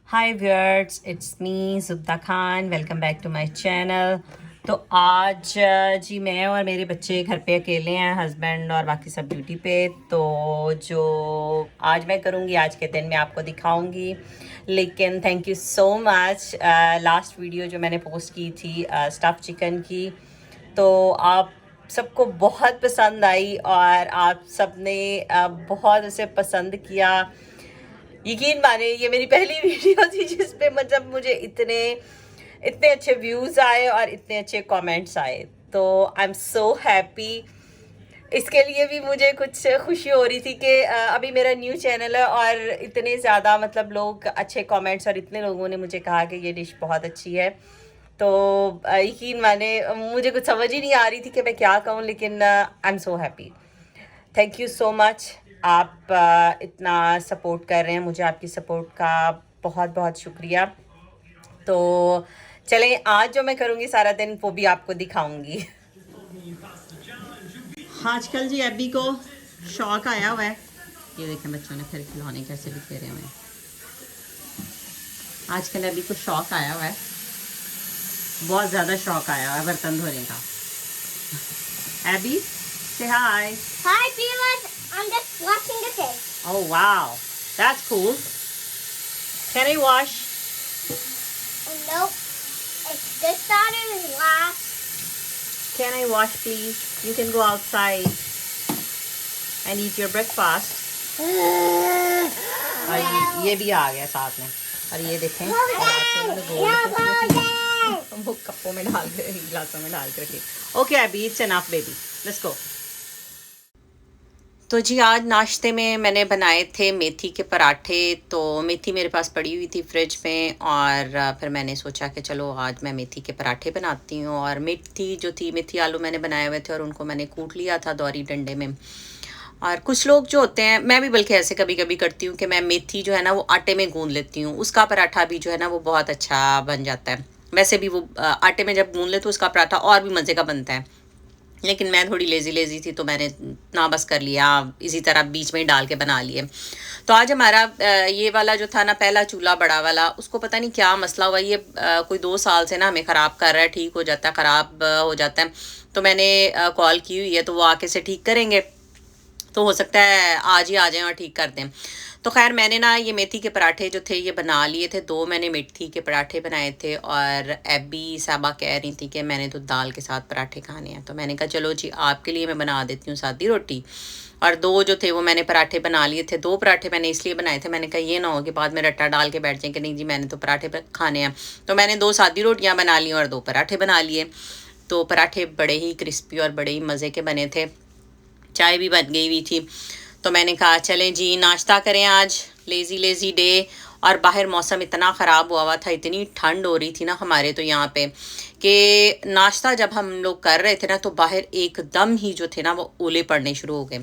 Hi viewers, it's me Zubda Khan. Welcome back to my channel. तो आज जी मैं और मेरे बच्चे घर पे अकेले हैं, हस्बैंड और बाकी सब ड्यूटी पे। तो जो आज मैं करूँगी, आज के दिन मैं आपको दिखाऊंगी। लेकिन thank you so much. Last video जो मैंने पोस्ट की थी स्टफ़ चिकन की, तो आप सबको बहुत पसंद आई और आप सब ने बहुत उसे पसंद किया। यकीन माने ये मेरी पहली वीडियो थी जिस पे मतलब मुझे इतने इतने अच्छे व्यूज़ आए और इतने अच्छे कमेंट्स आए। तो आई एम सो हैप्पी। इसके लिए भी मुझे कुछ खुशी हो रही थी कि अभी मेरा न्यू चैनल है और इतने ज़्यादा मतलब लोग अच्छे कमेंट्स और इतने लोगों ने मुझे कहा कि ये डिश बहुत अच्छी है। तो यकीन माने मुझे कुछ समझ ही नहीं आ रही थी कि मैं क्या कहूँ, लेकिन I am so happy. Thank you so much. आप इतना सपोर्ट कर रहे हैं मुझे, आपकी सपोर्ट का बहुत बहुत शुक्रिया। तो चलें, आज जो मैं करूँगी सारा दिन वो भी आपको दिखाऊंगी। आजकल जी अभी को शौक आया हुआ है। ये देखें बच्चों ने फिर खिलौने कैसे बिखेरे हुए हैं। आजकल अभी को शौक आया हुआ है, बहुत ज़्यादा शौक आया हुआ है बर्तन धोने का। Abby, say hi. Hi viewers, I'm just washing the fish. Oh wow, that's cool. Can I wash? Nope, it's this side and last. Can I wash please? You can go outside and eat your breakfast. और ये भी आ गया साथ में। और ये देखें, और आपसे मैंने गोल वो कपों में डाल के, गिलासों में डाल के रखी। ओके अभी it's enough baby, let's go. तो जी आज नाश्ते में मैंने बनाए थे मेथी के पराठे। तो मेथी मेरे पास पड़ी हुई थी फ्रिज में, और फिर मैंने सोचा कि चलो आज मैं मेथी के पराठे बनाती हूँ। और मेथी जो थी, मेथी आलू मैंने बनाए हुए थे और उनको मैंने कूट लिया था दौरी डंडे में। और कुछ लोग जो होते हैं, मैं भी बल्कि ऐसे कभी कभी करती हूँ कि मैं मेथी जो है ना वो आटे में गूंद लेती हूँ, उसका पराठा भी जो है ना वो बहुत अच्छा बन जाता है। वैसे भी वो आटे में जब गूंद ले तो उसका पराठा और भी मज़े का बनता है। लेकिन मैं थोड़ी लेज़ी थी तो मैंने ना बस कर लिया, इसी तरह बीच में ही डाल के बना लिए। तो आज हमारा ये वाला जो था ना, पहला चूल्हा बड़ा वाला, उसको पता नहीं क्या मसला हुआ, ये कोई 2 साल से ना हमें ख़राब कर रहा है, ठीक हो जाता है, ख़राब हो जाता है। तो मैंने कॉल की हुई है, तो वो आके से ठीक करेंगे। तो हो सकता है आज ही आ जाएं और ठीक कर दें। तो खैर मैंने ना ये मेथी के पराठे जो थे ये बना लिए थे। 2 मैंने मेथी के पराठे बनाए थे, और एबी साबा कह रही थी कि मैंने तो दाल के साथ पराठे खाने हैं। तो मैंने कहा चलो जी आपके लिए मैं बना देती हूँ सादी रोटी। और 2 जो थे वो मैंने पराठे बना लिए थे। 2 पराठे मैंने इसलिए बनाए थे, मैंने कहा ये ना हो कि बाद में रट्टा डाल के बैठ जाए कि नहीं जी मैंने तो पराठे खाने हैं। तो मैंने 2 सादी रोटियाँ बना ली और 2 पराठे बना लिए। तो पराठे बड़े ही क्रिस्पी और बड़े ही मज़े के बने थे। चाय भी बन गई हुई थी। तो मैंने कहा चलें जी नाश्ता करें, आज लेज़ी डे। और बाहर मौसम इतना ख़राब हुआ था, इतनी ठंड हो रही थी ना हमारे तो यहाँ पे, कि नाश्ता जब हम लोग कर रहे थे ना तो बाहर एकदम ही जो थे ना वो ओले पड़ने शुरू हो गए।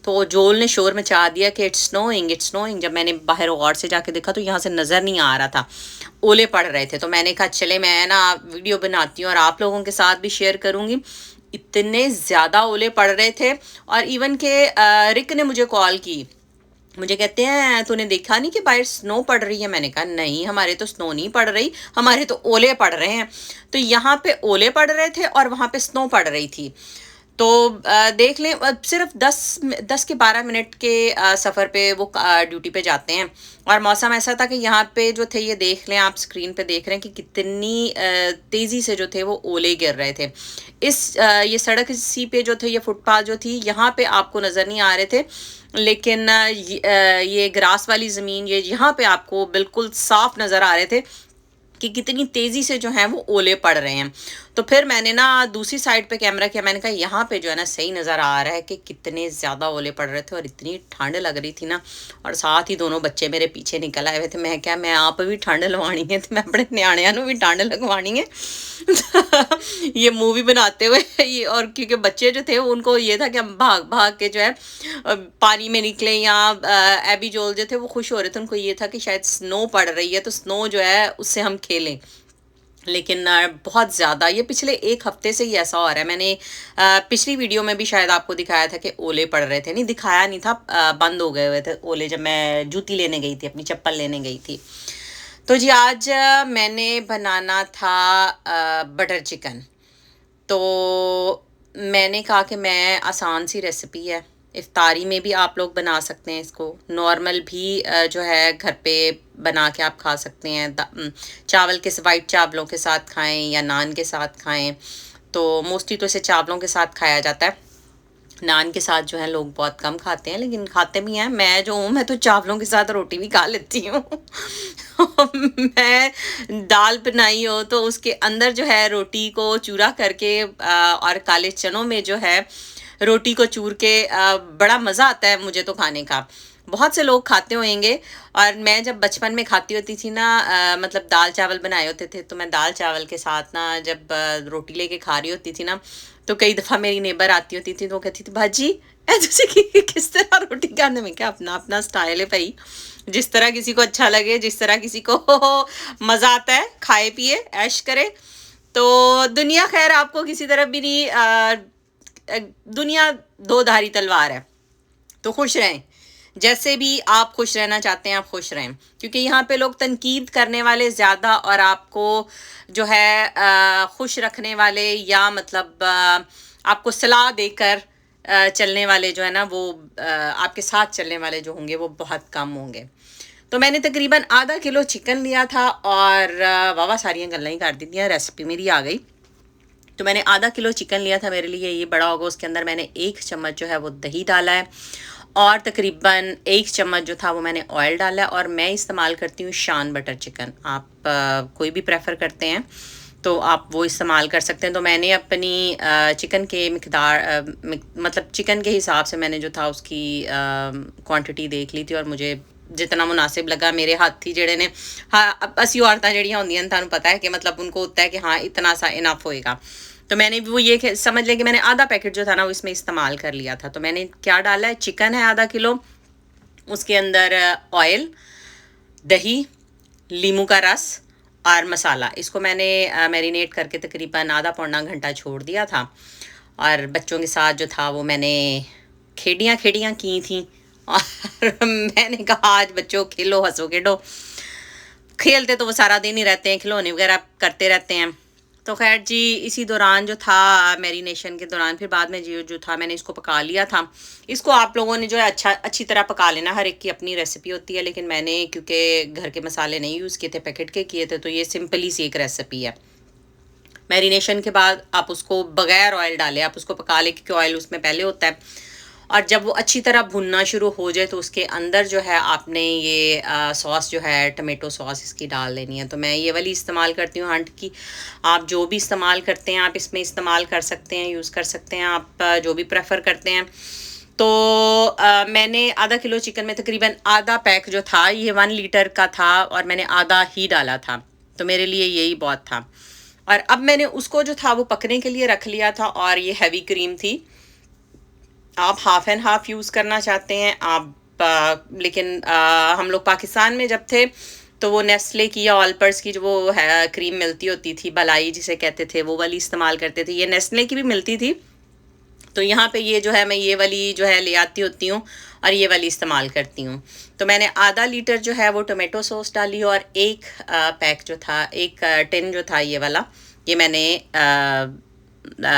तो जोल ने शोर मचा दिया कि इट्स स्नोइंग। जब मैंने बाहर गौर से जाके देखा तो यहाँ से नज़र नहीं आ रहा था, ओले पड़ रहे थे। तो मैंने कहा चले मैं ना वीडियो बनाती हूँ और आप लोगों के साथ भी शेयर करूँगी। इतने ज़्यादा ओले पड़ रहे थे। और इवन के रिक ने मुझे कॉल की, मुझे कहते हैं तूने देखा नहीं कि बाहर स्नो पड़ रही है। मैंने कहा नहीं, हमारे तो स्नो नहीं पड़ रही, हमारे तो ओले पड़ रहे हैं। तो यहाँ पे ओले पड़ रहे थे और वहाँ पे स्नो पड़ रही थी। तो देख लें, सिर्फ 10 के 12 मिनट के सफ़र पे वो ड्यूटी पे जाते हैं। और मौसम ऐसा था कि यहाँ पे जो थे, ये देख लें आप स्क्रीन पे देख रहे हैं कि कितनी तेज़ी से जो थे वो ओले गिर रहे थे। ये सड़क सी पे जो थे, ये फुटपाथ जो थी, यहाँ पे आपको नज़र नहीं आ रहे थे, लेकिन ये ग्रास वाली ज़मीन, ये यहाँ पे आपको बिल्कुल साफ नज़र आ रहे थे कि कितनी तेज़ी से जो है वो ओले पड़ रहे हैं। तो फिर मैंने ना दूसरी साइड पे कैमरा किया, मैंने कहा यहाँ पे जो है ना सही नज़र आ रहा है कि कितने ज़्यादा ओले पड़ रहे थे और इतनी ठंड लग रही थी ना। और साथ ही दोनों बच्चे मेरे पीछे निकल आए हुए थे। मैं क्या, मैं आप भी ठंड लगवानी है, तो मैं अपने न्याणियां भी ठंड लगवानी है। ये मूवी बनाते हुए ये, और क्योंकि बच्चे जो थे उनको ये था कि हम भाग भाग के जो है पानी में निकले, या एबी जोल जो थे वो खुश हो रहे थे, उनको ये था कि शायद स्नो पड़ रही है तो स्नो जो है उससे हम खेलें। लेकिन बहुत ज़्यादा ये पिछले 1 हफ्ते से ही ऐसा हो रहा है। मैंने पिछली वीडियो में भी शायद आपको दिखाया था कि ओले पड़ रहे थे, नहीं दिखाया नहीं था, बंद हो गए हुए थे ओले जब मैं जूती लेने गई थी, अपनी चप्पल लेने गई थी। तो जी आज मैंने बनाना था बटर चिकन। तो मैंने कहा कि मैं आसान सी रेसिपी है, इफ्तारी में भी आप लोग बना सकते हैं इसको, नॉर्मल भी जो है घर पे बना के आप खा सकते हैं। चावल के वाइट चावलों के साथ खाएं या नान के साथ खाएं। तो मोस्टली तो इसे चावलों के साथ खाया जाता है, नान के साथ जो है लोग बहुत कम खाते हैं, लेकिन खाते भी हैं। मैं जो हूँ, मैं तो चावलों के साथ रोटी भी खा लेती हूँ। मैं दाल बनाई हो तो उसके अंदर जो है रोटी को चूरा करके और काले चनों में जो है रोटी को चूर के बड़ा मज़ा आता है मुझे तो खाने का। बहुत से लोग खाते होंगे। और मैं जब बचपन में खाती होती थी ना, मतलब दाल चावल बनाए होते थे, तो मैं दाल चावल के साथ ना जब रोटी लेके खा रही होती थी ना, तो कई दफ़ा मेरी नेबर आती होती थी तो वो कहती थी, भाजी ए तुझे किस तरह रोटी खाने में, क्या अपना अपना स्टाइल है भाई, जिस तरह किसी को अच्छा लगे, जिस तरह किसी को मज़ा आता है, खाए पिए ऐश करे। तो दुनिया खैर आपको किसी तरफ भी नहीं दुनिया दो धारी तलवार है। तो खुश रहें, जैसे भी आप खुश रहना चाहते हैं आप खुश रहें, क्योंकि यहाँ पे लोग तनकीद करने वाले ज़्यादा और आपको जो है खुश रखने वाले या मतलब आपको सलाह देकर चलने वाले जो है ना वो आपके साथ चलने वाले जो होंगे वो बहुत कम होंगे। तो मैंने तकरीबन आधा किलो चिकन लिया था और वावा सारियाँ गल्लां ही कर दी थी, रेसिपी मेरी आ गई। तो मैंने आधा किलो चिकन लिया था, मेरे लिए ये बड़ा होगा। उसके अंदर मैंने 1 चम्मच जो है वो दही डाला है और तकरीबन 1 चम्मच जो था वो मैंने ऑयल डाला है। और मैं इस्तेमाल करती हूँ शान बटर चिकन। आप कोई भी प्रेफर करते हैं तो आप वो इस्तेमाल कर सकते हैं। तो मैंने अपनी चिकन के मतलब चिकन के हिसाब से मैंने जो था उसकी क्वांटिटी देख ली थी और मुझे जितना मुनासिब लगा। मेरे हाथी जेड़े ने, हाँ, असी औरतां जड़ियां होंदियां थानू पता है कि मतलब उनको होता है कि हाँ इतना सा इनफ होएगा। तो मैंने वो ये समझ लिया कि मैंने आधा पैकेट जो था ना वो इसमें इस्तेमाल कर लिया था। तो मैंने क्या डाला है, चिकन है आधा किलो, उसके अंदर ऑयल, दही, लीमू का रस और मसाला। इसको मैंने मैरिनेट करके तकरीबन आधा पौना घंटा छोड़ दिया था। और बच्चों के साथ जो था वो मैंने खेड़ियाँ की थी। और मैंने कहा आज बच्चों खेलो हंसो खेलो, खेलते तो वो सारा दिन ही रहते हैं, खिलौने वगैरह करते रहते हैं। तो खैर जी इसी दौरान जो था मैरिनेशन के दौरान फिर बाद में जो था मैंने इसको पका लिया था। इसको आप लोगों ने जो है अच्छी तरह पका लेना, हर एक की अपनी रेसिपी होती है, लेकिन मैंने क्योंकि घर के मसाले नहीं यूज़ किए थे, पैकेट के किए थे, तो ये सिंपली सी एक रेसिपी है। मैरिनेशन के बाद आप उसको बगैर ऑयल डाले आप उसको पका ले, क्योंकि ऑयल उसमें पहले होता है। और जब वो अच्छी तरह भुनना शुरू हो जाए तो उसके अंदर जो है आपने ये सॉस जो है टमेटो सॉस इसकी डाल लेनी है। तो मैं ये वाली इस्तेमाल करती हूँ हंट की। आप जो भी इस्तेमाल करते हैं आप इसमें इस्तेमाल कर सकते हैं, यूज़ कर सकते हैं, आप जो भी प्रेफर करते हैं। तो मैंने आधा किलो चिकन में तकरीबन आधा पैक जो था ये 1 लीटर का था और मैंने आधा ही डाला था, तो मेरे लिए यही बहुत था। और अब मैंने उसको जो था वो पकने के लिए रख लिया था। और ये हैवी क्रीम थी, आप हाफ एंड हाफ यूज़ करना चाहते हैं आप, लेकिन हम लोग पाकिस्तान में जब थे तो वो नेस्ले की या ऑलपर्स की जो वो है क्रीम मिलती होती थी, बलाई जिसे कहते थे, वो वाली इस्तेमाल करते थे। ये नेस्ले की भी मिलती थी, तो यहाँ पे ये जो है मैं ये वाली जो है ले आती होती हूँ और ये वाली इस्तेमाल करती हूँ। तो मैंने आधा लीटर जो है वो टोमेटो सॉस डाली और एक पैक जो था, एक टिन जो था ये वाला, ये मैंने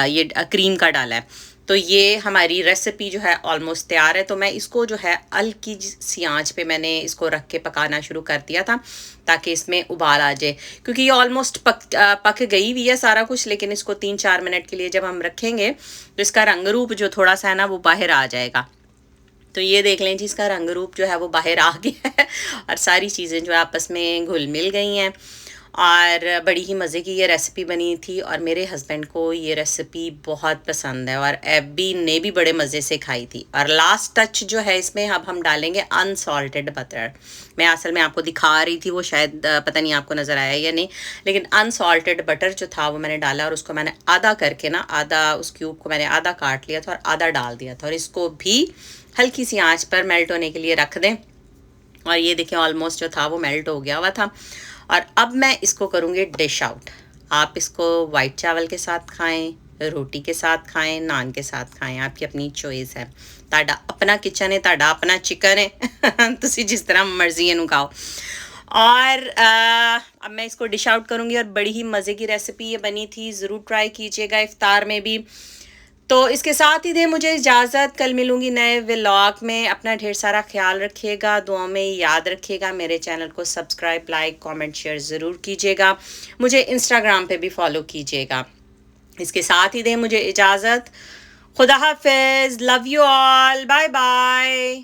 ये क्रीम का डाला है। तो ये हमारी रेसिपी जो है ऑलमोस्ट तैयार है। तो मैं इसको जो है हल्की सी आंच पे मैंने इसको रख के पकाना शुरू कर दिया था ताकि इसमें उबाल आ जाए, क्योंकि ये ऑलमोस्ट पक गई हुई है सारा कुछ, लेकिन इसको 3-4 मिनट के लिए जब हम रखेंगे तो इसका रंग रूप जो थोड़ा सा है ना वो बाहर आ जाएगा। तो ये देख लें जी, इसका रंग रूप जो है वो बाहर आ गया है और सारी चीज़ें जो आपस में घुल मिल गई हैं और बड़ी ही मज़े की ये रेसिपी बनी थी। और मेरे हस्बैंड को ये रेसिपी बहुत पसंद है और एब्बी ने भी बड़े मज़े से खाई थी। और लास्ट टच जो है इसमें अब हम डालेंगे अनसॉल्टेड बटर। मैं असल में आपको दिखा रही थी, वो शायद पता नहीं आपको नज़र आया या नहीं, लेकिन अनसॉल्टेड बटर जो था वो मैंने डाला और उसको मैंने आधा करके ना, आधा उस क्यूब को मैंने आधा काट लिया था और आधा डाल दिया था। और इसको भी हल्की सी आंच पर मेल्ट होने के लिए रख दें। और ये देखें ऑलमोस्ट जो था वो मेल्ट हो गया हुआ था। और अब मैं इसको करूँगी डिश आउट। आप इसको वाइट चावल के साथ खाएं, रोटी के साथ खाएं, नान के साथ खाएं, आपकी अपनी चॉइस है। ताड़ा अपना किचन है, ताड़ा अपना चिकन है। तुसी जिस तरह मर्जी इनू खाओ। और अब मैं इसको डिश आउट करूँगी और बड़ी ही मज़े की रेसिपी ये बनी थी, ज़रूर ट्राई कीजिएगा इफ्तार में भी। तो इसके साथ ही दें मुझे इजाज़त, कल मिलूँगी नए व्लॉग में। अपना ढेर सारा ख्याल रखिएगा, दुआ में याद रखिएगा। मेरे चैनल को सब्सक्राइब, लाइक, कमेंट, शेयर ज़रूर कीजिएगा। मुझे इंस्टाग्राम पे भी फॉलो कीजिएगा। इसके साथ ही दें मुझे इजाज़त। खुदा हाफिज़, love you all, bye bye.